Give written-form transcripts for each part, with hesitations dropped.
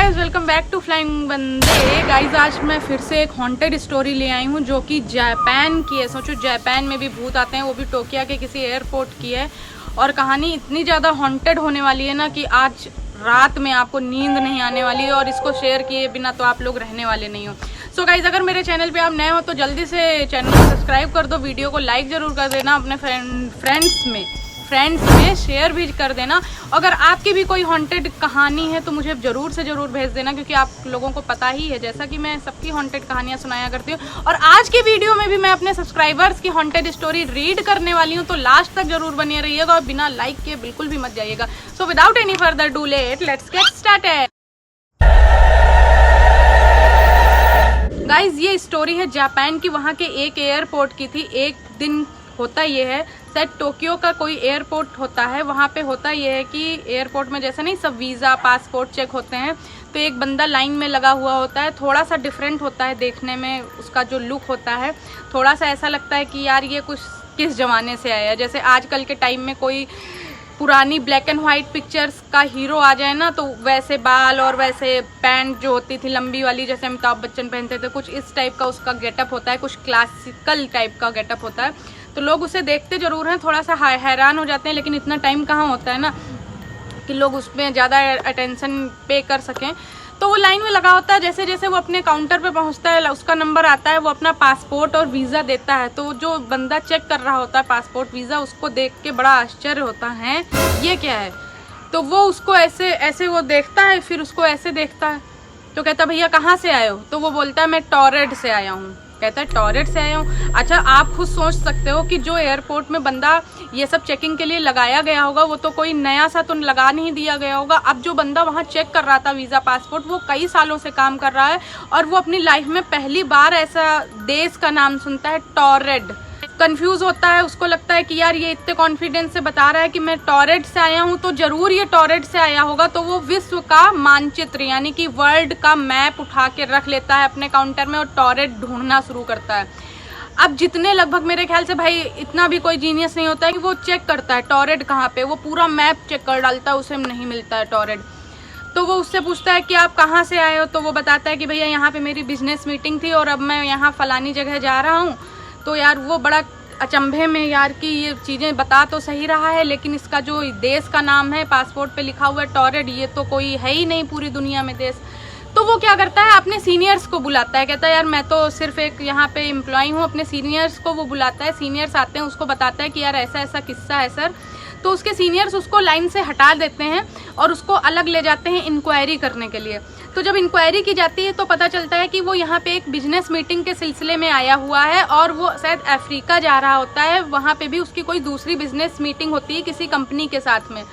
Guys, welcome back to flying Bande. Guys, आज मैं फिर से एक हॉन्टेड स्टोरी ले आई हूँ जो कि जापान की है। सोचो जापान में भी भूत आते हैं, वो भी टोक्यो के किसी एयरपोर्ट की है। और कहानी इतनी ज़्यादा हॉन्टेड होने वाली है ना कि आज रात में आपको नींद नहीं आने वाली है, और इसको शेयर किए बिना तो आप लोग रहने वाले नहीं हो। सो गाइज, अगर मेरे चैनल पे आप नए हो तो जल्दी से चैनल को सब्सक्राइब कर दो, वीडियो को लाइक ज़रूर कर देना, अपने फ्रेंड्स में शेयर भी कर देना। अगर आपकी भी कोई हॉन्टेड कहानी है तो मुझे ज़रूर से ज़रूर भेज देना, क्योंकि आप लोगों को पता ही है जैसा कि मैं सबकी हॉन्टेड कहानियाँ सुनाया करती हूँ। और आज की वीडियो में भी मैं अपने सब्सक्राइबर्स की हॉन्टेड स्टोरी रीड करने वाली हूँ, तो लास्ट तक जरूर बने रहिएगा और बिना लाइक किए बिल्कुल भी मत जाइएगा। So without any further do let, let's get started. Guys, ये स्टोरी है जापान की, वहाँ के एक एयरपोर्ट की थी। एक दिन होता ये है, शायद टोक्यो का कोई एयरपोर्ट होता है, वहाँ पे होता ये है कि एयरपोर्ट में जैसे नहीं सब वीज़ा पासपोर्ट चेक होते हैं, तो एक बंदा लाइन में लगा हुआ होता है। थोड़ा सा डिफरेंट होता है देखने में, उसका जो लुक होता है थोड़ा सा ऐसा लगता है कि यार ये कुछ किस ज़माने से आया है। जैसे आजकल के टाइम में कोई पुरानी ब्लैक एंड वाइट पिक्चर्स का हीरो आ जाए ना, तो वैसे बाल और वैसे पैंट जो होती थी लंबी वाली, जैसे अमिताभ बच्चन पहनते थे, कुछ इस टाइप का उसका गेटअप होता है, कुछ क्लासिकल टाइप का गेटअप होता है। तो लोग उसे देखते ज़रूर हैं, थोड़ा सा हैरान हो जाते हैं, लेकिन इतना टाइम कहाँ होता है ना कि लोग उसमें ज़्यादा अटेंशन पे कर सकें। तो वो लाइन में लगा होता है, जैसे जैसे वो अपने काउंटर पे पहुंचता है, उसका नंबर आता है, वो अपना पासपोर्ट और वीज़ा देता है। तो जो बंदा चेक कर रहा होता है पासपोर्ट वीज़ा, उसको देख के बड़ा आश्चर्य होता है, ये क्या है। तो वो उसको ऐसे ऐसे वो देखता है, फिर उसको ऐसे देखता है, तो कहता भैया कहाँ से आए हो। तो वो बोलता है मैं टॉरेट से आया हूँ। कहता है टॉयलेट से आया हूँ। अच्छा, आप खुद सोच सकते हो कि जो एयरपोर्ट में बंदा ये सब चेकिंग के लिए लगाया गया होगा, वो तो कोई नया सा तो लगा नहीं दिया गया होगा। अब जो बंदा वहाँ चेक कर रहा था वीज़ा पासपोर्ट, वो कई सालों से काम कर रहा है, और वो अपनी लाइफ में पहली बार ऐसा देश का नाम सुनता है, टॉरेट। कंफ्यूज होता है, उसको लगता है कि यार ये इतने कॉन्फिडेंस से बता रहा है कि मैं टॉरेट से आया हूँ, तो जरूर ये टॉरेट से आया होगा। तो वो विश्व का मानचित्र यानी कि वर्ल्ड का मैप उठा के रख लेता है अपने काउंटर में और टॉरेट ढूंढना शुरू करता है। अब जितने लगभग मेरे ख्याल से भाई इतना भी कोई जीनियस नहीं होता है कि वो चेक करता है टॉरेट कहाँ पे, वो पूरा मैप चेक कर डालता है, उसे नहीं मिलता है टॉरेट। तो वो उससे पूछता है कि आप कहाँ से आए हो। तो वो बताता है कि भैया यहाँ पे मेरी बिजनेस मीटिंग थी और अब मैं यहाँ फलानी जगह जा रहा हूँ। तो यार वो बड़ा अचंभे में यार कि ये चीज़ें बता तो सही रहा है, लेकिन इसका जो देश का नाम है पासपोर्ट पे लिखा हुआ है टॉरेट, ये तो कोई है ही नहीं पूरी दुनिया में देश। तो वो क्या करता है, अपने सीनियर्स को बुलाता है, कहता है यार मैं तो सिर्फ एक यहाँ पे एम्प्लॉय हूँ। अपने सीनियर्स को वो बुलाता है, सीनियर्स आते हैं, उसको बताता है कि यार ऐसा ऐसा किस्सा है सर। तो उसके सीनियर्स उसको लाइन से हटा देते हैं और उसको अलग ले जाते हैं इंक्वायरी करने के लिए। तो जब इंक्वायरी की जाती है तो पता चलता है कि वो यहाँ पे एक बिजनेस मीटिंग के सिलसिले में आया हुआ है, और वो शायद अफ्रीका जा रहा होता है। वहाँ पे भी उसकी कोई दूसरी बिजनेस मीटिंग होती है किसी कंपनी के साथ में।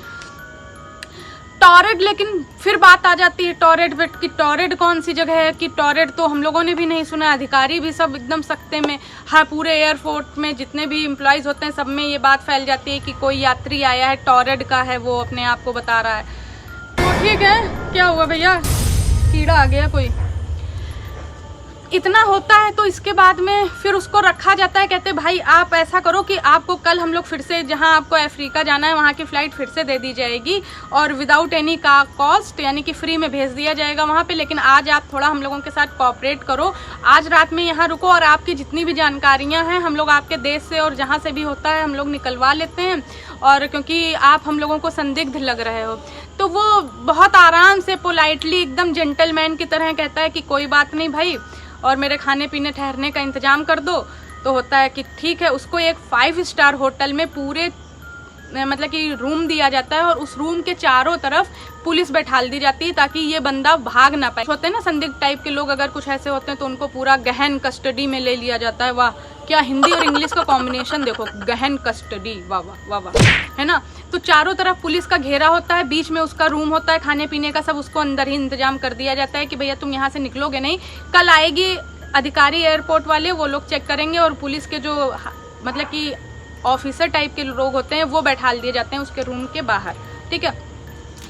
टॉरेट, लेकिन फिर बात आ जाती है टॉरेट पे कि टॉरेट कौन सी जगह है, कि टॉरेट तो हम लोगों ने भी नहीं सुना, अधिकारी भी सब एकदम सख्ते में। हाँ, पूरे एयरपोर्ट में जितने भी एम्प्लॉयज़ होते हैं सब में ये बात फैल जाती है कि कोई यात्री आया है, टॉरेट का है, वो अपने आप को बता रहा है। तो ठीक है, क्या हुआ भैया, कीड़ा आ गया कोई, इतना होता है। तो इसके बाद में फिर उसको रखा जाता है। कहते भाई आप ऐसा करो कि आपको कल हम लोग फिर से जहां आपको अफ्रीका जाना है वहां की फ़्लाइट फिर से दे दी जाएगी, और विदाउट एनी का कॉस्ट यानी कि फ्री में भेज दिया जाएगा वहां पे। लेकिन आज आप थोड़ा हम लोगों के साथ कोऑपरेट करो, आज रात में यहाँ रुको, और आपकी जितनी भी जानकारियाँ हैं हम लोग आपके देश से और जहाँ से भी होता है हम लोग निकलवा लेते हैं, और क्योंकि आप हम लोगों को संदिग्ध लग रहे हो। तो वो बहुत आराम से पोलाइटली एकदम जेंटलमैन की तरह कहता है कि कोई बात नहीं भाई, और मेरे खाने पीने ठहरने का इंतज़ाम कर दो। तो होता है कि ठीक है, उसको एक 5 स्टार होटल में पूरे मतलब कि रूम दिया जाता है, और उस रूम के चारों तरफ पुलिस बैठाल दी जाती है ताकि ये बंदा भाग ना पाए। होते हैं ना संदिग्ध टाइप के लोग, अगर कुछ ऐसे होते हैं तो उनको पूरा गहन कस्टडी में ले लिया जाता है। वाह, क्या हिंदी और इंग्लिश का कॉम्बिनेशन देखो, गहन कस्टडी, वाह वाह वाह वाह, है ना। तो चारों तरफ पुलिस का घेरा होता है, बीच में उसका रूम होता है, खाने पीने का सब उसको अंदर ही इंतजाम कर दिया जाता है कि भैया तुम यहाँ से निकलोगे नहीं, कल आएगी अधिकारी एयरपोर्ट वाले, वो लोग चेक करेंगे, और पुलिस के जो मतलब कि ऑफिसर टाइप के लोग होते हैं वो बैठाल दिए जाते हैं उसके रूम के बाहर। ठीक है,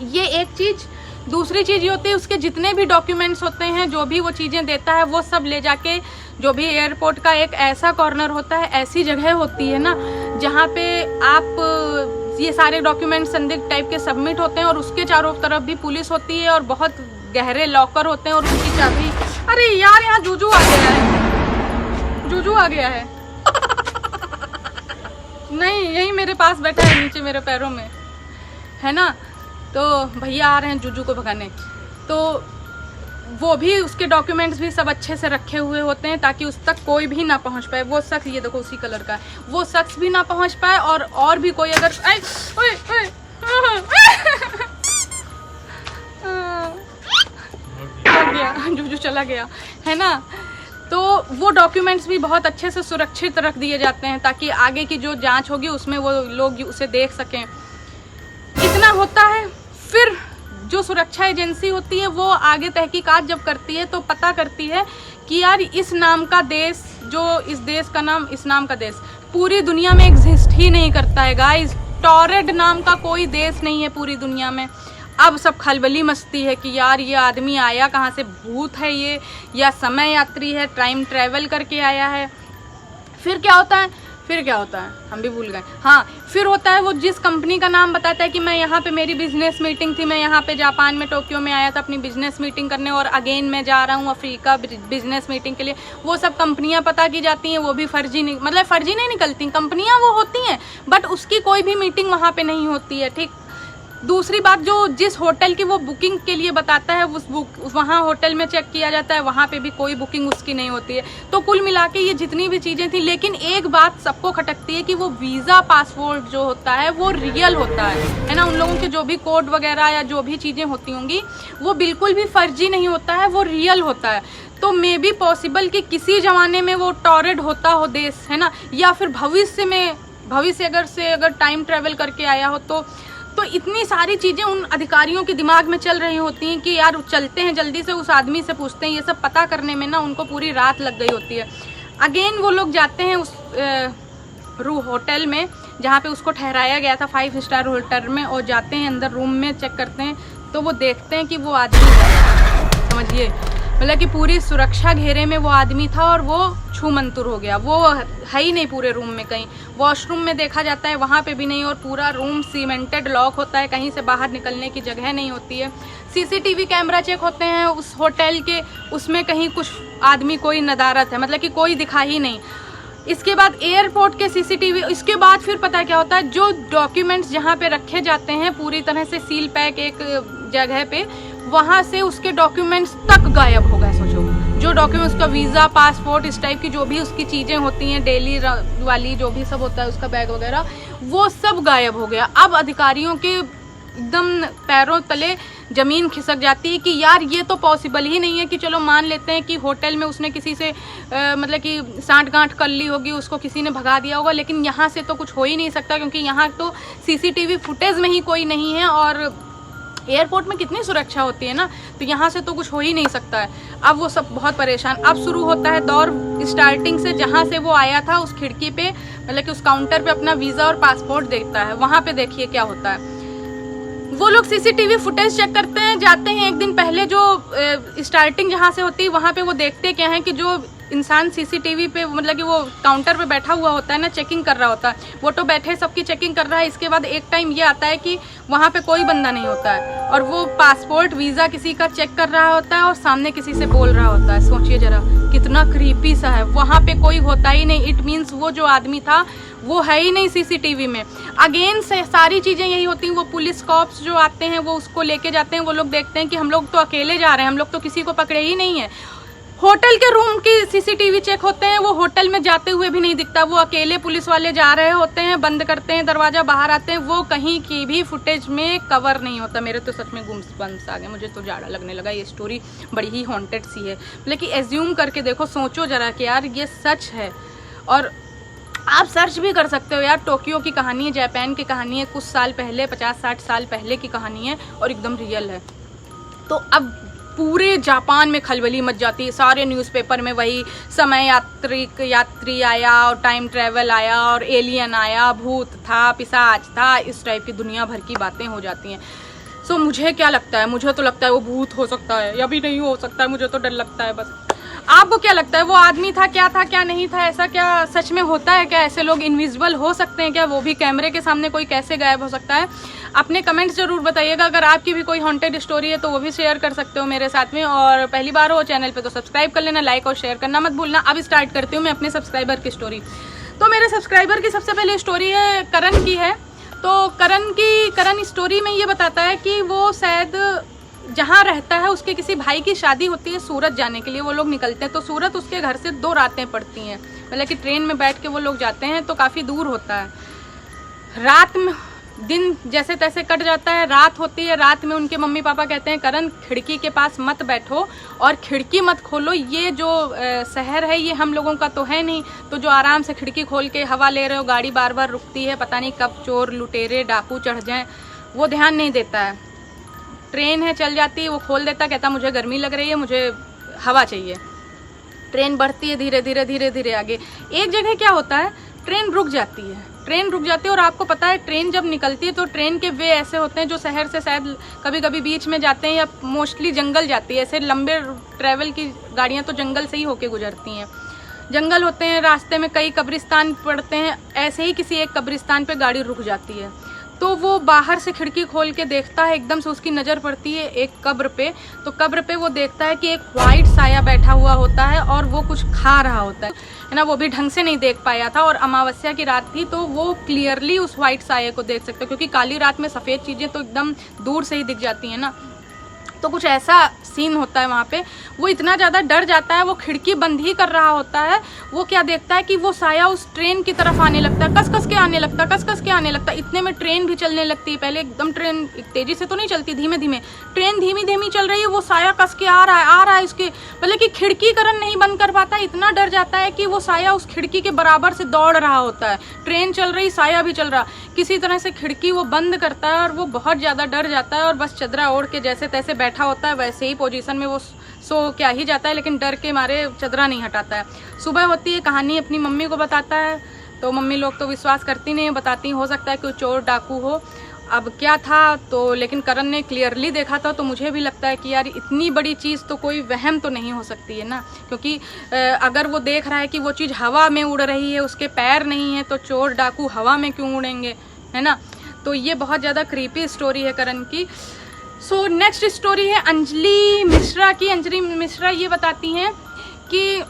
ये एक चीज़। दूसरी चीज़ ये होती है उसके जितने भी डॉक्यूमेंट्स होते हैं, जो भी वो चीज़ें देता है, वो सब ले जाके जो भी एयरपोर्ट का एक ऐसा कॉर्नर होता है, ऐसी जगह होती है ना जहाँ पे आप ये सारे डॉक्यूमेंट्स संदिग्ध टाइप के सबमिट होते हैं, और उसके चारों तरफ भी पुलिस होती है, और बहुत गहरे लॉकर होते हैं और उनकी चाबी। अरे यार यहाँ जूजू आ गया है, जूजू आ गया है। नहीं, यही मेरे पास बैठा है नीचे मेरे पैरों में, है ना। तो भैया आ रहे हैं जूजू को भगाने। तो वो भी उसके डॉक्यूमेंट्स भी सब अच्छे से रखे हुए होते हैं ताकि उस तक कोई भी ना पहुंच पाए। वो शख्स, ये देखो उसी कलर का, वो शख्स भी ना पहुंच पाए और भी कोई अगर जूजू चला गया, है ना। तो वो डॉक्यूमेंट्स भी बहुत अच्छे से सुरक्षित रख दिए जाते हैं ताकि आगे की जो जांच होगी उसमें वो लोग उसे देख सकें। इतना होता है। फिर जो सुरक्षा एजेंसी होती है वो आगे तहकीकात जब करती है तो पता करती है कि यार इस नाम का देश, जो इस देश का नाम, इस नाम का देश पूरी दुनिया में एग्जिस्ट ही नहीं करता है गाइस। टॉरेड नाम का कोई देश नहीं है पूरी दुनिया में। अब सब खलबली मचती है कि यार ये आदमी आया कहाँ से, भूत है ये या समय यात्री है, टाइम ट्रैवल करके आया है। फिर क्या होता है, हम भी भूल गए। हाँ, फिर होता है वो जिस कंपनी का नाम बताता है कि मैं यहाँ पे मेरी बिजनेस मीटिंग थी, मैं यहाँ पे जापान में टोक्यो में आया था अपनी बिजनेस मीटिंग करने और अगेन मैं जा रहा हूँ अफ्रीका बिजनेस मीटिंग के लिए। वो सब कंपनियाँ पता की जाती हैं, वो भी फर्जी नहीं, मतलब फर्जी नहीं निकलती, कंपनियाँ वो होती हैं बट उसकी कोई भी मीटिंग वहाँ पे नहीं होती है, ठीक। दूसरी बात, जो जिस होटल की वो बुकिंग के लिए बताता है वहाँ होटल में चेक किया जाता है, वहाँ पे भी कोई बुकिंग उसकी नहीं होती है। तो कुल मिला के ये जितनी भी चीज़ें थी, लेकिन एक बात सबको खटकती है कि वो वीज़ा पासपोर्ट जो होता है वो रियल होता है ना। उन लोगों के जो भी कोड वगैरह या जो भी चीज़ें होती होंगी वो बिल्कुल भी फर्जी नहीं होता है, वो रियल होता है। तो मे बी पॉसिबल कि किसी ज़माने में वो टॉरेड होता हो देश, है ना, या फिर भविष्य अगर टाइम ट्रेवल करके आया हो तो इतनी सारी चीज़ें उन अधिकारियों के दिमाग में चल रही होती हैं कि यार चलते हैं जल्दी से उस आदमी से पूछते हैं। ये सब पता करने में ना उनको पूरी रात लग गई होती है। अगेन वो लोग जाते हैं उस होटल में जहाँ पे उसको ठहराया गया था 5 स्टार होटल में, और जाते हैं अंदर रूम में, चेक करते हैं तो वो देखते हैं कि वो आदमी है, समझिए, मतलब कि पूरी सुरक्षा घेरे में वो आदमी था और वो छूमंतुर हो गया। वो है ही नहीं पूरे रूम में कहीं। वॉशरूम में देखा जाता है वहाँ पे भी नहीं, और पूरा रूम सीमेंटेड लॉक होता है, कहीं से बाहर निकलने की जगह नहीं होती है। सीसीटीवी कैमरा चेक होते हैं उस होटल के, उसमें कहीं कुछ आदमी कोई नदारत है, मतलब कि कोई दिखा ही नहीं। इसके बाद एयरपोर्ट के सीसीटीवी, इसके बाद फिर पता क्या होता है, जो डॉक्यूमेंट्स जहाँ पे रखे जाते हैं पूरी तरह से सील पैक एक जगह पे, वहाँ से उसके डॉक्यूमेंट्स तक गायब हो गए। सोचो, जो डॉक्यूमेंट्स का वीज़ा, पासपोर्ट, इस टाइप की जो भी उसकी चीज़ें होती हैं डेली वाली, जो भी सब होता है उसका बैग वगैरह, वो सब गायब हो गया। अब अधिकारियों के एकदम पैरों तले ज़मीन खिसक जाती है कि यार ये तो पॉसिबल ही नहीं है कि चलो मान लेते हैं कि होटल में उसने किसी से मतलब कि सांठ-गांठ कर ली होगी, उसको किसी ने भगा दिया होगा, लेकिन यहाँ से तो कुछ हो ही नहीं सकता क्योंकि यहाँ तो सीसीटीवी फुटेज में ही कोई नहीं है और एयरपोर्ट में कितनी सुरक्षा होती है ना, तो यहाँ से तो कुछ हो ही नहीं सकता है। अब वो सब बहुत परेशान। अब शुरू होता है दौर स्टार्टिंग से, जहाँ से वो आया था उस खिड़की पे, मतलब कि उस काउंटर पे अपना वीज़ा और पासपोर्ट देखता है। वहाँ पे देखिए क्या होता है, वो लोग सीसीटीवी फुटेज चेक करते हैं, जाते हैं एक दिन पहले जो स्टार्टिंग जहाँ से होती है वहाँ पे वो देखते क्या है कि जो इंसान सीसीटीवी पे, मतलब कि वो काउंटर पे बैठा हुआ होता है ना, चेकिंग कर रहा होता है, वो तो बैठे सबकी चेकिंग कर रहा है। इसके बाद एक टाइम ये आता है कि वहाँ पे कोई बंदा नहीं होता है और वो पासपोर्ट वीज़ा किसी का चेक कर रहा होता है और सामने किसी से बोल रहा होता है। सोचिए जरा कितना क्रीपी सा है, वहाँ पे कोई होता ही नहीं। इट मीन्स वो जो आदमी था वो है ही नहीं सीसीटीवी में। अगेन से सारी चीज़ें यही होती हैं। वो पुलिस कॉप्स जो आते हैं वो उसको लेके जाते हैं, वो लोग देखते हैं कि हम लोग तो अकेले जा रहे हैं, हम लोग तो किसी को पकड़े ही नहीं है। होटल के रूम की सीसीटीवी चेक होते हैं, वो होटल में जाते हुए भी नहीं दिखता, वो अकेले पुलिस वाले जा रहे होते हैं, बंद करते हैं दरवाज़ा, बाहर आते हैं, वो कहीं की भी फुटेज में कवर नहीं होता। मेरे तो सच में गुम्स आ गए, मुझे तो जाड़ा लगने लगा। ये स्टोरी बड़ी ही हॉन्टेड सी है, लेकिन एज्यूम करके देखो, सोचो जरा कि यार ये सच है। और आप सर्च भी कर सकते हो यार, टोक्यो की कहानी है, जापान की कहानी है, कुछ साल पहले 50-60 साल पहले की कहानी है और एकदम रियल है। तो अब पूरे जापान में खलबली मच जाती है, सारे न्यूज़पेपर में वही समय यात्री आया और टाइम ट्रैवल आया और एलियन आया, भूत था, पिशाच था, इस टाइप की दुनिया भर की बातें हो जाती हैं। सो मुझे क्या लगता है, मुझे तो लगता है वो भूत हो सकता है या भी नहीं हो सकता है, मुझे तो डर लगता है बस। आपको क्या लगता है वो आदमी था क्या नहीं था? ऐसा क्या सच में होता है क्या? ऐसे लोग इनविजिबल हो सकते हैं क्या? वो भी कैमरे के सामने कोई कैसे गायब हो सकता है? अपने कमेंट्स जरूर बताइएगा। अगर आपकी भी कोई हॉन्टेड स्टोरी है तो वो भी शेयर कर सकते हो मेरे साथ में। और पहली बार हो चैनल पे तो सब्सक्राइब कर लेना, लाइक और शेयर करना मत भूलना। अब स्टार्ट करती हूँ मैं अपने सब्सक्राइबर की स्टोरी। तो मेरे सब्सक्राइबर की सबसे पहले स्टोरी है करण की है। तो करण स्टोरी में ये बताता है कि वो शायद जहाँ रहता है उसके किसी भाई की शादी होती है, सूरत जाने के लिए वो लोग निकलते हैं। तो सूरत उसके घर से 2 रातें पड़ती हैं, मतलब कि ट्रेन में बैठ के वो लोग जाते हैं तो काफ़ी दूर होता है। रात में दिन जैसे तैसे कट जाता है, रात होती है। रात में उनके मम्मी पापा कहते हैं करण खिड़की के पास मत बैठो और खिड़की मत खोलो, ये जो शहर है ये हम लोगों का तो है नहीं, तो जो आराम से खिड़की खोल के हवा ले रहे हो, गाड़ी बार बार रुकती है, पता नहीं कब चोर लुटेरे डाकू चढ़ जाएं, वो ध्यान नहीं देता है। ट्रेन है चल जाती है, वो खोल देता, कहता मुझे गर्मी लग रही है, मुझे हवा चाहिए। ट्रेन बढ़ती है धीरे धीरे धीरे धीरे आगे। एक जगह क्या होता है, ट्रेन रुक जाती है और आपको पता है ट्रेन जब निकलती है तो ट्रेन के वे ऐसे होते हैं जो शहर से शायद कभी कभी बीच में जाते हैं या मोस्टली जंगल जाती है। ऐसे लंबे ट्रैवल की गाड़ियां तो जंगल से ही होके गुजरती हैं। जंगल होते हैं, रास्ते में कई कब्रिस्तान पड़ते हैं। ऐसे ही किसी एक कब्रिस्तान पे गाड़ी रुक जाती है तो वो बाहर से खिड़की खोल के देखता है, एकदम से उसकी नज़र पड़ती है एक कब्र पे। तो कब्र पे वो देखता है कि एक वाइट साया बैठा हुआ होता है और वो कुछ खा रहा होता है ना। वो भी ढंग से नहीं देख पाया था और अमावस्या की रात थी तो वो क्लियरली उस वाइट साये को देख सकते, क्योंकि काली रात में सफ़ेद चीज़ें तो एकदम दूर से ही दिख जाती हैं ना। तो कुछ ऐसा सीन होता है वहाँ पे। वो इतना ज़्यादा डर जाता है, वो खिड़की बंद ही कर रहा होता है। वो क्या देखता है कि वो साया उस ट्रेन की तरफ आने लगता है, कस कस के आने लगता है। इतने में ट्रेन भी चलने लगती है। पहले एकदम ट्रेन तेज़ी से तो नहीं चलती, धीमे धीमे ट्रेन धीमी चल रही है। वो साया कस के आ रहा है इसके, मतलब कि खिड़की करण नहीं बंद कर पाता। इतना डर जाता है कि वो साया उस खिड़की के बराबर से दौड़ रहा होता है। ट्रेन चल रही, साया भी चल रहा। किसी तरह से खिड़की वो बंद करता है और वो बहुत ज़्यादा डर जाता है और बस चदरा ओढ़ के जैसे तैसे बैठा होता है, वैसे ही पोजीशन में वो सो क्या ही जाता है, लेकिन डर के मारे चदरा नहीं हटाता है। सुबह होती है, कहानी अपनी मम्मी को बताता है तो मम्मी लोग तो विश्वास करती नहीं, बताती हो सकता है कि वो चोर डाकू हो। अब क्या था तो, लेकिन करण ने क्लियरली देखा था तो मुझे भी लगता है कि यार इतनी बड़ी चीज़ तो कोई वहम तो नहीं हो सकती है ना, क्योंकि अगर वो देख रहा है कि वो चीज़ हवा में उड़ रही है, उसके पैर नहीं है, तो चोर डाकू हवा में क्यों उड़ेंगे, है ना। तो ये बहुत ज़्यादा क्रीपी स्टोरी है करण की। सो नेक्स्ट स्टोरी है अंजलि मिश्रा की। अंजलि मिश्रा ये बताती हैं कि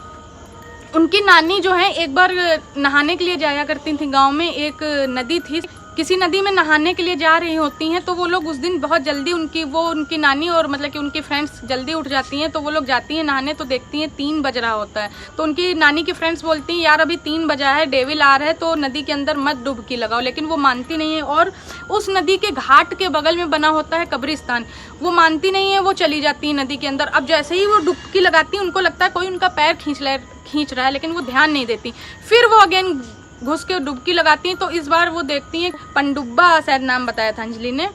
उनकी नानी जो है एक बार नहाने के लिए जाया करती थी। गांव में एक नदी थी, किसी नदी में नहाने के लिए जा रही होती हैं तो वो लोग उस दिन बहुत जल्दी उनकी नानी और मतलब कि उनकी फ्रेंड्स जल्दी उठ जाती हैं। तो वो लोग जाती हैं नहाने तो देखती हैं 3 बज रहा होता है। तो उनकी नानी की फ्रेंड्स बोलती हैं यार अभी 3 बजा है, डेविल आ रहा है, तो नदी के अंदर मत डुबकी लगाओ। लेकिन वो मानती नहीं है और उस नदी के घाट के बगल में बना होता है कब्रिस्तान, वो मानती नहीं है, वो चली जाती है नदी के अंदर। अब जैसे ही वो डुबकी लगाती है उनको लगता है कोई उनका पैर खींच रहा है, लेकिन वो ध्यान नहीं देती। फिर वो अगेन घुस के डुबकी लगाती हैं तो इस बार वो देखती हैं पनडुब्बा शायद नाम बताया था अंजलि ने,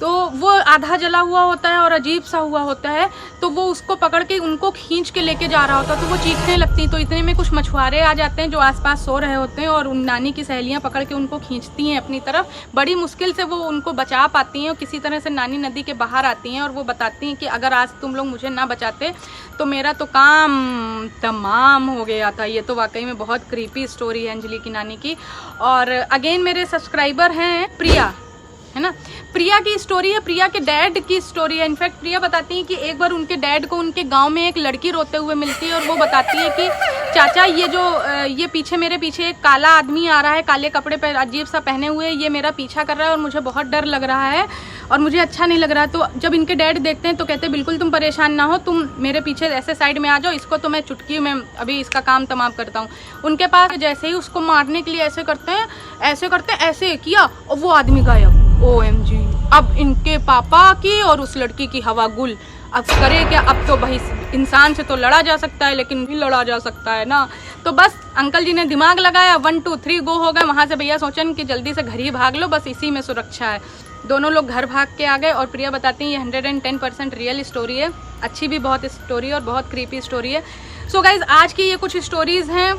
तो वो आधा जला हुआ होता है और अजीब सा हुआ होता है। तो वो उसको पकड़ के उनको खींच के लेके जा रहा होता है तो वो चीखने लगती हैं। तो इतने में कुछ मछुआरे आ जाते हैं जो आसपास सो रहे होते हैं और उन नानी की सहेलियां पकड़ के उनको खींचती हैं अपनी तरफ। बड़ी मुश्किल से वो उनको बचा पाती हैं और किसी तरह से नानी नदी के बाहर आती हैं और वो बताती हैं कि अगर आज तुम लोग मुझे ना बचाते तो मेरा तो काम तमाम हो गया था। ये तो वाकई में बहुत क्रीपी स्टोरी है अंजलि की नानी की। और अगेन मेरे सब्सक्राइबर हैं प्रिया, है ना। प्रिया की स्टोरी है, प्रिया के डैड की स्टोरी है। इनफैक्ट प्रिया बताती है कि एक बार उनके डैड को उनके गांव में एक लड़की रोते हुए मिलती है और वो बताती है कि चाचा ये मेरे पीछे एक काला आदमी आ रहा है, काले कपड़े पर अजीब सा पहने हुए, ये मेरा पीछा कर रहा है और मुझे बहुत डर लग रहा है और मुझे अच्छा नहीं लग रहा। तो जब इनके डैड देखते हैं तो कहते हैं बिल्कुल तुम परेशान ना हो, तुम मेरे पीछे ऐसे साइड में आ जाओ, इसको तो मैं चुटकी में अभी इसका काम तमाम करता हूँ। उनके पास जैसे ही उसको मारने के लिए ऐसे किया और वो आदमी गायब। OMG, अब इनके पापा की और उस लड़की की हवा गुल। अब करे क्या, अब तो भाई इंसान से तो लड़ा जा सकता है लेकिन भी लड़ा जा सकता है ना। तो बस अंकल जी ने दिमाग लगाया, 1 2 3 गो हो गए। वहाँ से भैया सोचन कि जल्दी से घर ही भाग लो, बस इसी में सुरक्षा है। दोनों लोग घर भाग के आ गए और प्रिया बताती हैं ये 110% रियल स्टोरी है, अच्छी भी बहुत स्टोरी और बहुत क्रीपी स्टोरी है। सो गाइज आज की ये कुछ स्टोरीज हैं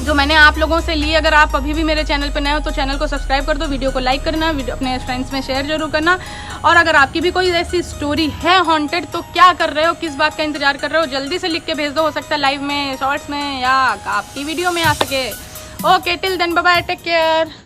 जो मैंने आप लोगों से ली। अगर आप अभी भी मेरे चैनल पर नए हो तो चैनल को सब्सक्राइब कर दो, वीडियो को लाइक करना, वीडियो अपने फ्रेंड्स में शेयर जरूर करना। और अगर आपकी भी कोई ऐसी स्टोरी है हॉन्टेड तो क्या कर रहे हो, किस बात का इंतजार कर रहे हो, जल्दी से लिख के भेज दो। हो सकता है लाइव में, शॉर्ट्स में या आपकी वीडियो में आ सके। Okay, till then bye bye, take care.